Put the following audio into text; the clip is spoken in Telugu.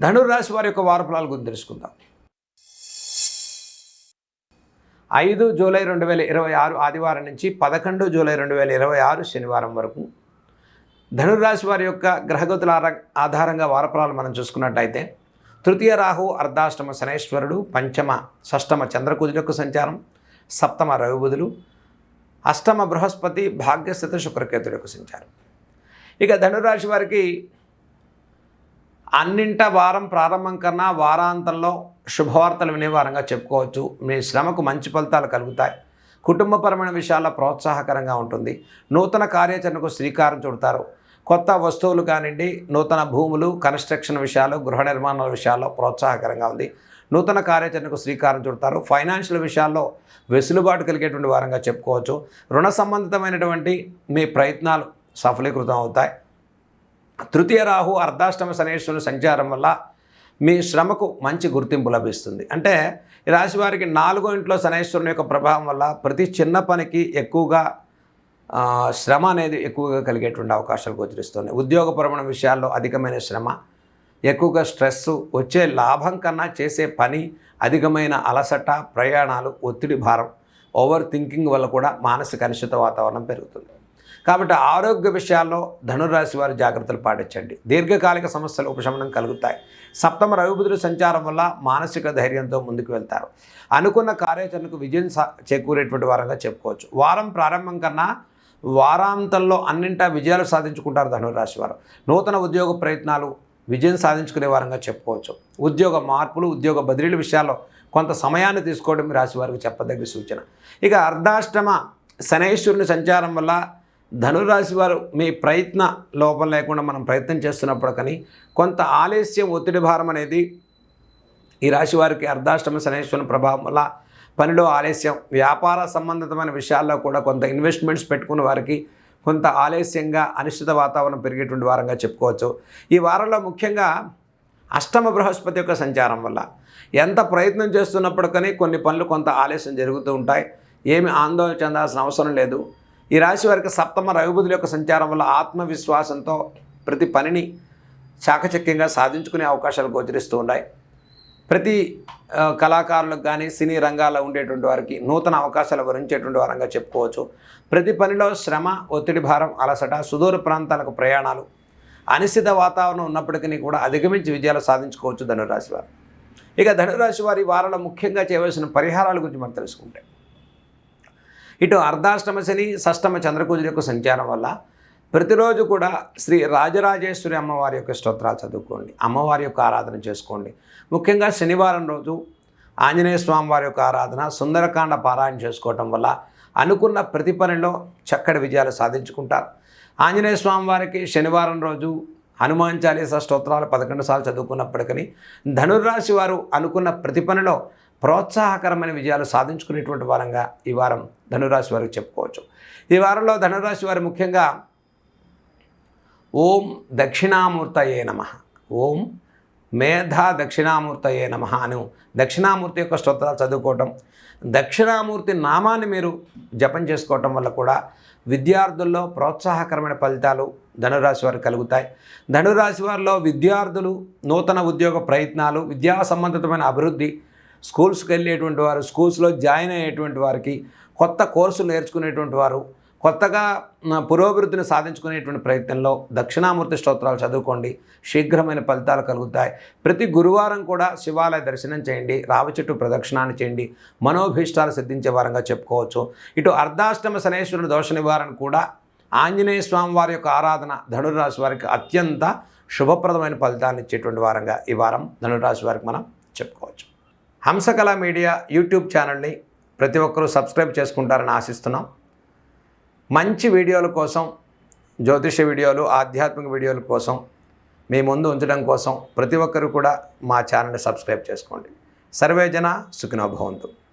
ధనుర్రాశి వారి యొక్క వార ఫలాల గురించి తెలుసుకుందాం. 5 జూలై 2026 ఆదివారం నుంచి 11 జూలై 2026 శనివారం వరకు ధనుర్రాశి వారి యొక్క గ్రహగతుల ఆధారంగా వారఫలాలు మనం చూసుకున్నట్టయితే, తృతీయ రాహు, అర్ధాష్టమ శనైశ్వరుడు, పంచమ షష్టమ చంద్రకుజులకు సంచారం, సప్తమ రవిబుధులు, అష్టమ బృహస్పతి, భాగ్యస్థిత శుక్రకేతులకు సంచారం. ఇక ధనుర్రాశి వారికి అన్నింట వారం ప్రారంభం కన్నా వారాంతంలో శుభవార్తలు వినే వారంగా చెప్పుకోవచ్చు. మీ శ్రమకు మంచి ఫలితాలు కలుగుతాయి. కుటుంబపరమైన విషయాల్లో ప్రోత్సాహకరంగా ఉంటుంది. నూతన కార్యాచరణకు శ్రీకారం చుడతారు. కొత్త వస్తువులు కానివ్వండి, నూతన భూములు, కన్స్ట్రక్షన్ విషయాలు, గృహ నిర్మాణాల విషయాల్లో ప్రోత్సాహకరంగా ఉంది. నూతన కార్యాచరణకు శ్రీకారం చుడతారు. ఫైనాన్షియల్ విషయాల్లో వెసులుబాటు కలిగేటువంటి వారంగా చెప్పుకోవచ్చు. రుణ సంబంధితమైనటువంటి మీ ప్రయత్నాలు సఫలీకృతం అవుతాయి. తృతీయ రాహు, అర్ధాష్టమ శనైశ్వరుని సంచారం వల్ల మీ శ్రమకు మంచి గుర్తింపు లభిస్తుంది. అంటే ఈ రాశి వారికి 4వ ఇంట్లో శనైశ్వరుని యొక్క ప్రభావం వల్ల ప్రతి చిన్న పనికి ఎక్కువగా శ్రమ అనేది ఎక్కువగా కలిగేటువంటి అవకాశాలు గోచరిస్తుంది. ఉద్యోగపరమైన విషయాల్లో అధికమైన శ్రమ, ఎక్కువగా స్ట్రెస్, వచ్చే లాభం కన్నా చేసే పని, అధికమైన అలసట, ప్రయాణాలు, ఒత్తిడి భారం, ఓవర్ థింకింగ్ వల్ల కూడా మానసిక అనిశ్చిత వాతావరణం పెరుగుతుంది. కాబట్టి ఆరోగ్య విషయాల్లో ధనుర్రాశి వారి జాగ్రత్తలు పాటించండి. దీర్ఘకాలిక సమస్యలు ఉపశమనం కలుగుతాయి. సప్తమ రవిబుధుల సంచారం వల్ల మానసిక ధైర్యంతో ముందుకు వెళ్తారు. అనుకున్న కార్యాచరణకు విజయం చేకూరేటువంటి వారంగా చెప్పుకోవచ్చు. వారం ప్రారంభం కన్నా వారాంతంలో అన్నింటా విజయాలు సాధించుకుంటారు ధనుర్రాశి వారు. నూతన ఉద్యోగ ప్రయత్నాలు విజయం సాధించుకునే వారంగా చెప్పుకోవచ్చు. ఉద్యోగ మార్పులు, ఉద్యోగ బదిలీల విషయాల్లో కొంత సమయాన్ని తీసుకోవడం రాశి వారికి చెప్పదగ్గ సూచన. ఇక అర్ధాష్టమ శనైశ్వరుని సంచారం వల్ల ధనురాశి వారు మీ ప్రయత్న లోపం లేకుండా మనం ప్రయత్నం చేస్తున్నప్పుడు కానీ కొంత ఆలస్యం, ఒత్తిడి భారం అనేది ఈ రాశి వారికి అర్ధాష్టమ శనైశ్వరుని ప్రభావం వల్ల పనిలో ఆలస్యం, వ్యాపార సంబంధితమైన విషయాల్లో కూడా కొంత ఇన్వెస్ట్మెంట్స్ పెట్టుకున్న వారికి కొంత ఆలస్యంగా అనిశ్చిత వాతావరణం పెరిగేటువంటి వారంగా చెప్పుకోవచ్చు. ఈ వారంలో ముఖ్యంగా అష్టమ బృహస్పతి యొక్క సంచారం వల్ల ఎంత ప్రయత్నం చేస్తున్నప్పుడు కానీ కొన్ని పనులు కొంత ఆలస్యం జరుగుతూ ఉంటాయి. ఏమి ఆందోళన చెందాల్సిన అవసరం లేదు. ఈ రాశి వారికి సప్తమ రవిబుధుల యొక్క సంచారం వల్ల ఆత్మవిశ్వాసంతో ప్రతి పనిని చాకచక్యంగా సాధించుకునే అవకాశాలు గోచరిస్తూ ఉన్నాయి. ప్రతి కళాకారులకు కానీ, సినీ రంగాల్లో ఉండేటువంటి వారికి నూతన అవకాశాలు వరించేటువంటి వారంగా చెప్పుకోవచ్చు. ప్రతి పనిలో శ్రమ, ఒత్తిడి భారం, అలసట, సుదూర ప్రాంతాలకు ప్రయాణాలు, అనిశ్చిత వాతావరణం ఉన్నప్పటికీ కూడా అధిగమించి విజయాలు సాధించుకోవచ్చు ధనురాశి వారు. ఇక ధనురాశి వారి వారంలో ముఖ్యంగా చేయవలసిన పరిహారాల గురించి మనం తెలుసుకుంటే, ఇటు అర్ధాష్టమ శని, షష్టమ చంద్రకుజుల యొక్క సంచారం వల్ల ప్రతిరోజు కూడా శ్రీ రాజరాజేశ్వరి అమ్మవారి యొక్క స్తోత్రాలు చదువుకోండి. అమ్మవారి యొక్క ఆరాధన చేసుకోండి. ముఖ్యంగా శనివారం రోజు ఆంజనేయ స్వామి వారి యొక్క ఆరాధన, సుందరకాండ పారాయణ చేసుకోవటం వల్ల అనుకున్న ప్రతి పనిలో చక్కటి విజయాలు సాధించుకుంటారు. ఆంజనేయ స్వామి వారికి శనివారం రోజు హనుమాన్ చాలీసా స్తోత్రాలు 11 సార్లు చదువుకున్నప్పటికీ ధనుర్రాశి వారు అనుకున్న ప్రతి పనిలో ప్రోత్సాహకరమైన విజయాలు సాధించుకునేటువంటి వారంగా ఈ వారం ధనురాశి వారికి చెప్పుకోవచ్చు. ఈ వారంలో ధనురాశి వారు ముఖ్యంగా ఓం దక్షిణామూర్తయే నమః, ఓం మేధా దక్షిణామూర్తయే నమః అను దక్షిణామూర్తి యొక్క స్తోత్రాలు చదువుకోవటం, దక్షిణామూర్తి నామాన్ని మీరు జపం చేసుకోవటం వల్ల కూడా విద్యార్థుల్లో ప్రోత్సాహకరమైన ఫలితాలు ధనురాశి వారికి కలుగుతాయి. ధనురాశి వారిలో విద్యార్థులు నూతన ఉద్యోగ ప్రయత్నాలు, విద్యా సంబంధితమైన అభివృద్ధి, స్కూల్స్కి వెళ్ళేటువంటి వారు, స్కూల్స్లో జాయిన్ అయ్యేటువంటి వారికి, కొత్త కోర్సులు నేర్చుకునేటువంటి వారు, కొత్తగా పురోభివృద్ధిని సాధించుకునేటువంటి ప్రయత్నంలో దక్షిణామూర్తి స్తోత్రాలు చదువుకోండి. శీఘ్రమైన ఫలితాలు కలుగుతాయి. ప్రతి గురువారం కూడా శివాలయ దర్శనం చేయండి. రావి చెట్టు ప్రదక్షిణాన్ని చేయండి. మనోభీష్టాలు సిద్ధించే వారంగా చెప్పుకోవచ్చు. ఇటు అర్ధాష్టమ శనైశ్వరుని దోష నివారణ కూడా ఆంజనేయ స్వామి వారి యొక్క ఆరాధన ధనుర్రాశి వారికి అత్యంత శుభప్రదమైన ఫలితాన్ని ఇచ్చేటువంటి వారంగా ఈ వారం ధనుర్రాశి వారికి మనం చెప్పుకోవచ్చు. హంసకళ మీడియా యూట్యూబ్ ఛానల్ని ప్రతి ఒక్కరూ సబ్స్క్రైబ్ చేసుకుంటారని ఆశిస్తున్నాం. మంచి వీడియోల కోసం, జ్యోతిష వీడియోలు, ఆధ్యాత్మిక వీడియోల కోసం మీ ముందు ఉంచడం కోసం ప్రతి ఒక్కరు కూడా మా ఛానల్ని సబ్స్క్రైబ్ చేసుకోండి. సర్వే జన సుఖినో భవంతు.